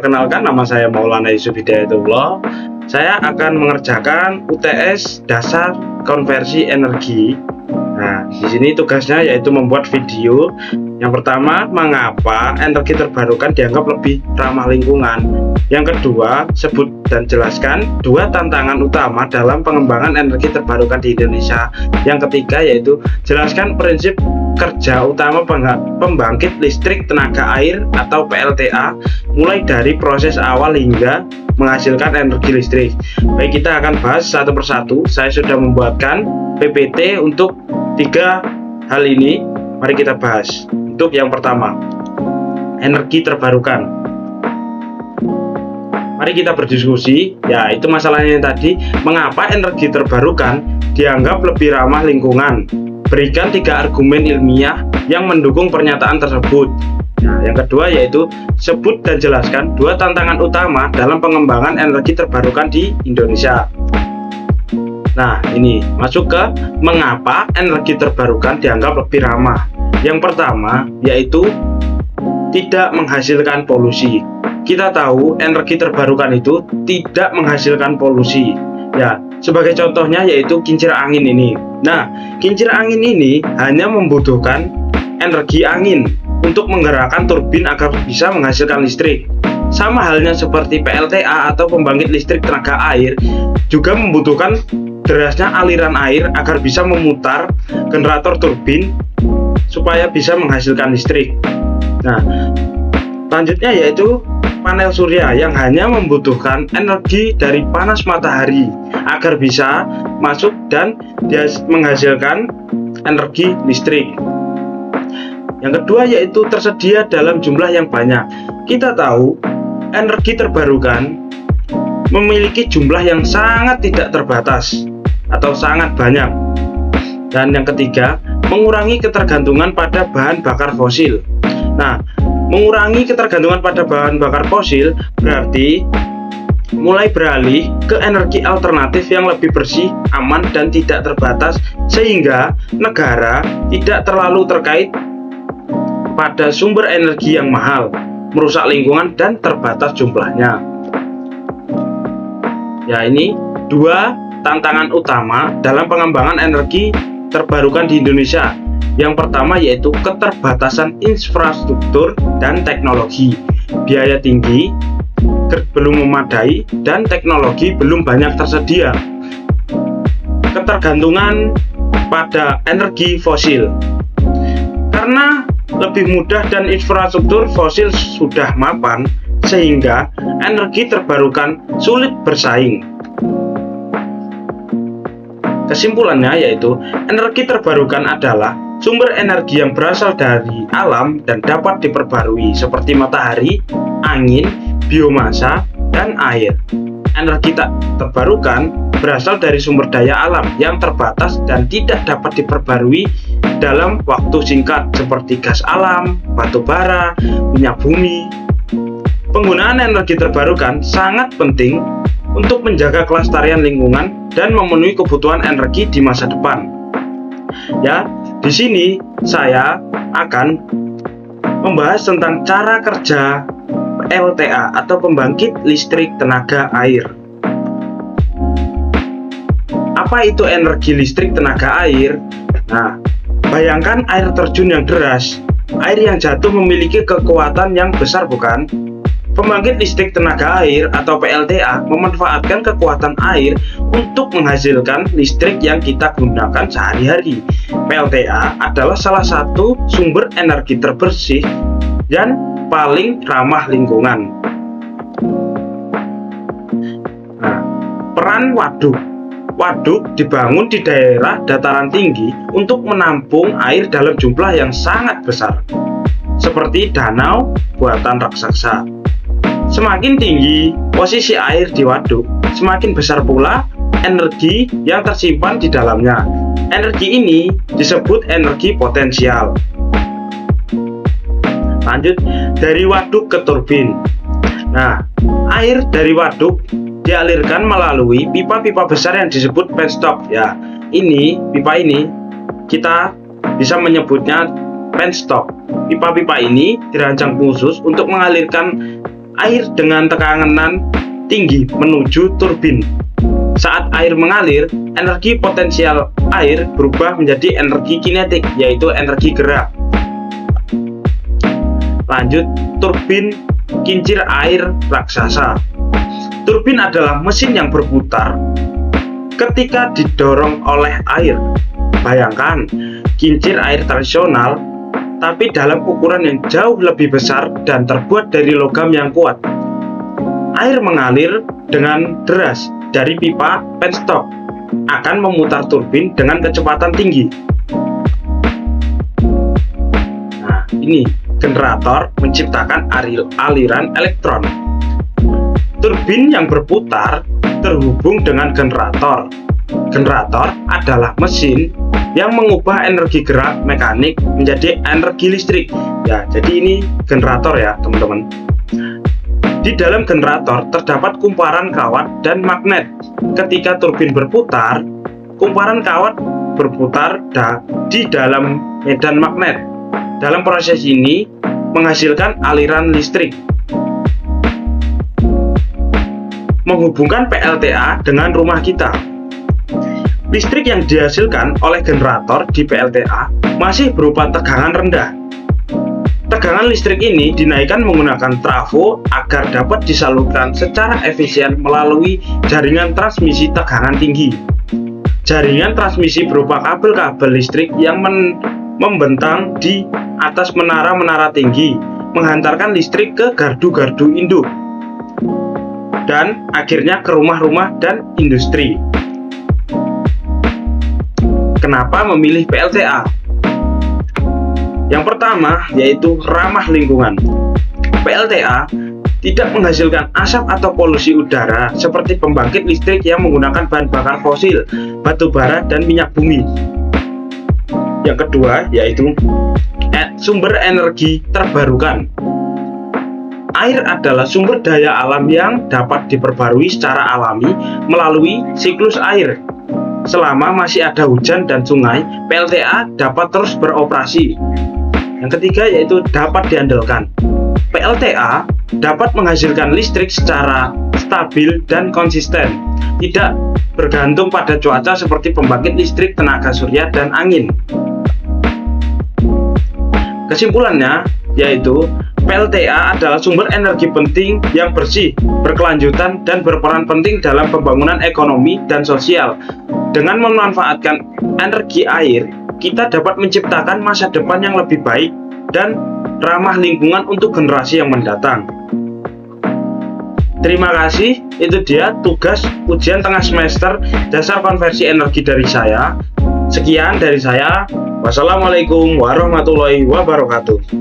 Perkenalkan, nama saya Maulana Yusuf Hidayatullah. Saya akan mengerjakan UTS dasar konversi energi. Nah, di sini tugasnya yaitu membuat video. Yang pertama, mengapa energi terbarukan dianggap lebih ramah lingkungan. Yang kedua, sebut dan jelaskan dua tantangan utama dalam pengembangan energi terbarukan di Indonesia. Yang ketiga, yaitu jelaskan prinsip kerja utama pembangkit listrik tenaga air atau PLTA, mulai dari proses awal hingga menghasilkan energi listrik. Baik, kita akan bahas satu persatu. Saya sudah membuatkan PPT untuk tiga hal ini. Mari kita bahas. Untuk yang pertama, energi terbarukan. Mari kita berdiskusi. Ya, itu masalahnya tadi, mengapa energi terbarukan dianggap lebih ramah lingkungan. Berikan tiga argumen ilmiah yang mendukung pernyataan tersebut. Nah, yang kedua yaitu sebut dan jelaskan dua tantangan utama dalam pengembangan energi terbarukan di Indonesia. Nah, ini masuk ke mengapa energi terbarukan dianggap lebih ramah. Yang pertama yaitu tidak menghasilkan polusi. Kita tahu energi terbarukan itu tidak menghasilkan polusi. Ya, sebagai contohnya yaitu kincir angin ini. Nah, kincir angin ini hanya membutuhkan energi angin untuk menggerakkan turbin agar bisa menghasilkan listrik. Sama halnya seperti PLTA atau pembangkit listrik tenaga air juga membutuhkan derasnya aliran air agar bisa memutar generator turbin supaya bisa menghasilkan listrik. Nah, selanjutnya yaitu panel surya yang hanya membutuhkan energi dari panas matahari agar bisa masuk dan menghasilkan energi listrik. Yang kedua yaitu tersedia dalam jumlah yang banyak. Kita tahu energi terbarukan memiliki jumlah yang sangat tidak terbatas atau sangat banyak. Dan yang ketiga, mengurangi ketergantungan pada bahan bakar fosil. Nah, mengurangi ketergantungan pada bahan bakar fosil berarti mulai beralih ke energi alternatif yang lebih bersih, aman, dan tidak terbatas, sehingga negara tidak terlalu terkait pada sumber energi yang mahal, merusak lingkungan, dan terbatas jumlahnya. Ya, ini dua tantangan utama dalam pengembangan energi terbarukan di Indonesia. Yang pertama yaitu keterbatasan infrastruktur dan teknologi, biaya tinggi, belum memadai, dan teknologi belum banyak tersedia. Ketergantungan pada energi fosil. Karena lebih mudah dan infrastruktur fosil sudah mapan, sehingga energi terbarukan sulit bersaing. Kesimpulannya yaitu energi terbarukan adalah sumber energi yang berasal dari alam dan dapat diperbarui seperti matahari, angin, biomasa, dan air. Energi terbarukan berasal dari sumber daya alam yang terbatas dan tidak dapat diperbarui dalam waktu singkat seperti gas alam, batu bara, minyak bumi. Penggunaan energi terbarukan sangat penting untuk menjaga kelestarian lingkungan dan memenuhi kebutuhan energi di masa depan. Ya, di sini saya akan membahas tentang cara kerja PLTA atau pembangkit listrik tenaga air. Apa itu energi listrik tenaga air? Nah, bayangkan air terjun yang deras. Air yang jatuh memiliki kekuatan yang besar, bukan? Pembangkit listrik tenaga air atau PLTA memanfaatkan kekuatan air untuk menghasilkan listrik yang kita gunakan sehari-hari. PLTA adalah salah satu sumber energi terbersih dan paling ramah lingkungan. Nah, peran waduk. Waduk dibangun di daerah dataran tinggi untuk menampung air dalam jumlah yang sangat besar, seperti danau buatan raksasa. Semakin tinggi posisi air di waduk, semakin besar pula energi yang tersimpan di dalamnya. Energi ini disebut energi potensial. Lanjut, dari waduk ke turbin. Nah, air dari waduk dialirkan melalui pipa-pipa besar yang disebut penstop. Ya, pipa ini kita bisa menyebutnya penstop. Pipa-pipa ini dirancang khusus untuk mengalirkan air dengan tekanan tinggi menuju turbin. Saat air mengalir, energi potensial air berubah menjadi energi kinetik, yaitu energi gerak. Lanjut, turbin kincir air raksasa. Turbin adalah mesin yang berputar ketika didorong oleh air. Bayangkan, kincir air tradisional, tapi dalam ukuran yang jauh lebih besar dan terbuat dari logam yang kuat. Air mengalir dengan deras dari pipa penstock, akan memutar turbin dengan kecepatan tinggi. Nah, ini generator menciptakan aliran elektron. Turbin yang berputar terhubung dengan generator. Generator adalah mesin yang mengubah energi gerak mekanik menjadi energi listrik. Ya, jadi ini generator ya, teman-teman. Di dalam generator terdapat kumparan kawat dan magnet. Ketika turbin berputar, kumparan kawat berputar di dalam medan magnet. Dalam proses ini menghasilkan aliran listrik. Menghubungkan PLTA dengan rumah kita. Listrik yang dihasilkan oleh generator di PLTA masih berupa tegangan rendah. Tegangan listrik ini dinaikkan menggunakan trafo agar dapat disalurkan secara efisien melalui jaringan transmisi tegangan tinggi. Jaringan transmisi berupa kabel-kabel listrik yang membentang di atas menara-menara tinggi, menghantarkan listrik ke gardu-gardu induk, dan akhirnya ke rumah-rumah dan industri. Kenapa memilih PLTA? Yang pertama yaitu ramah lingkungan. PLTA tidak menghasilkan asap atau polusi udara seperti pembangkit listrik yang menggunakan bahan bakar fosil, batu bara, dan minyak bumi. Yang kedua yaitu sumber energi terbarukan. Air adalah sumber daya alam yang dapat diperbarui secara alami melalui siklus air. Selama masih ada hujan dan sungai, PLTA dapat terus beroperasi. Yang ketiga yaitu dapat diandalkan. PLTA dapat menghasilkan listrik secara stabil dan konsisten, tidak bergantung pada cuaca seperti pembangkit listrik tenaga surya dan angin. Kesimpulannya yaitu PLTA adalah sumber energi penting yang bersih, berkelanjutan, dan berperan penting dalam pembangunan ekonomi dan sosial. Dengan memanfaatkan energi air, kita dapat menciptakan masa depan yang lebih baik dan ramah lingkungan untuk generasi yang mendatang. Terima kasih, itu dia tugas ujian tengah semester dasar konversi energi dari saya. Sekian dari saya. Wassalamualaikum warahmatullahi wabarakatuh.